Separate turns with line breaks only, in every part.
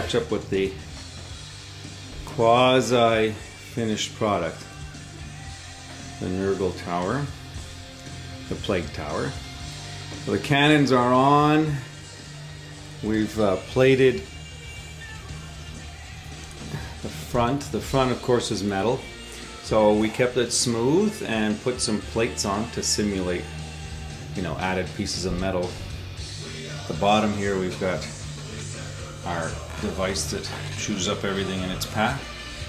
catch up with the quasi-finished product. The Nurgle tower, the plague tower. So the cannons are on. We've plated the front. The front, of course, is metal. So we kept it smooth and put some plates on to simulate, you know, added pieces of metal. At the bottom here, we've got our device that chews up everything in its path.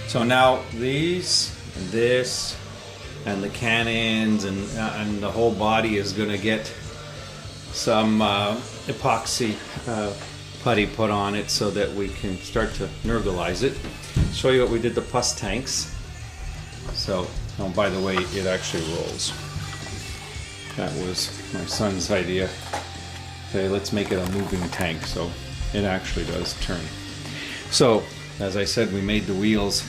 So now these, and this, and the cannons, and the whole body is going to get some epoxy putty put on it so that we can start to Nurgleize it. Show you what we did the pus tanks. So, oh, by the way, it actually rolls. That was my son's idea. Okay, let's make it a moving tank, so it actually does turn. So, as I said, we made the wheels.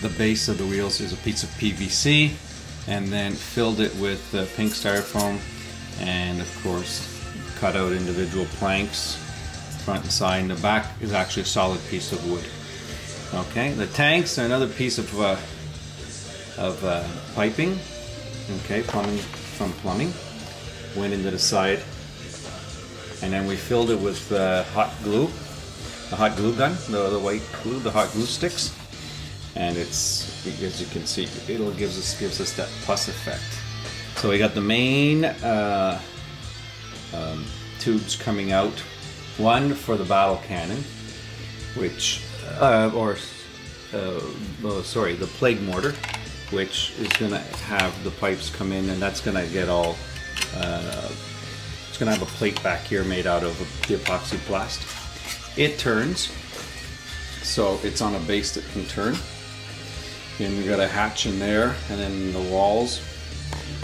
The base of the wheels is a piece of PVC, and then filled it with pink styrofoam, and of course cut out individual planks, front and side. And the back is actually a solid piece of wood. Okay, the tanks are another piece of piping. Okay, plumbing from plumbing went into the side, and then we filled it with hot glue, the hot glue gun, the white glue, the hot glue sticks. And it's, as you can see, it gives us that plus effect. So we got the main tubes coming out. One for the battle cannon, which, the plague mortar, which is going to have the pipes come in, and that's going to get all. It's going to have a plate back here made out of the epoxy plast. It turns, so it's on a base that can turn. And we've got a hatch in there, and then the walls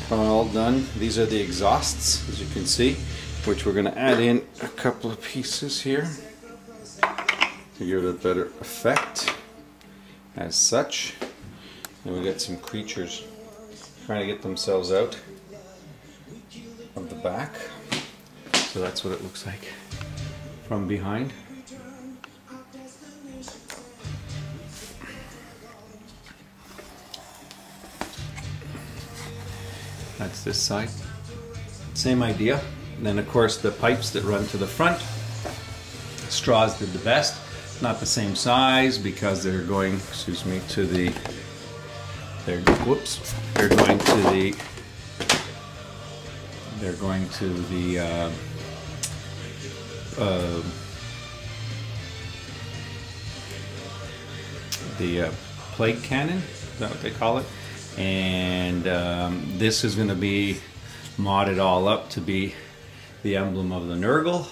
are all done. These are the exhausts, as you can see, which we're going to add in a couple of pieces here to give it a better effect as such. And we got some creatures trying to get themselves out of the back. So that's what it looks like from behind. That's this side. Same idea. And then of course the pipes that run to the front. Straws did the best. Not the same size because they're going, excuse me, to the, they're going to the plague cannon, is that what they call it? And this is going to be modded all up to be the emblem of the Nurgle,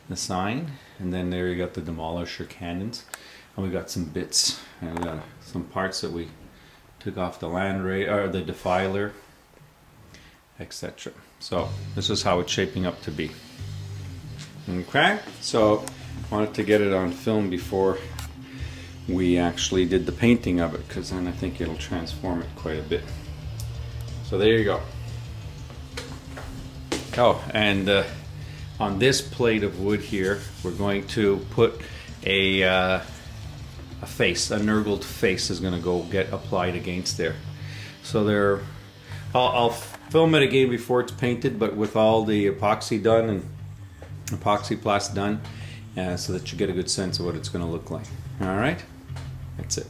the sign, and then there you got the demolisher cannons, and we got some bits, and we got some parts that we took off the land ray or the defiler, etc. So this is how it's shaping up to be. Okay, so wanted to get it on film before we actually did the painting of it, because then I think it'll transform it quite a bit. So there you go. Oh, and on this plate of wood here, we're going to put a face, a Nurgled face is going to go get applied against there. So there, I'll film it again before it's painted, but with all the epoxy done and epoxy plast done, so that you get a good sense of what it's going to look like. All right. That's it.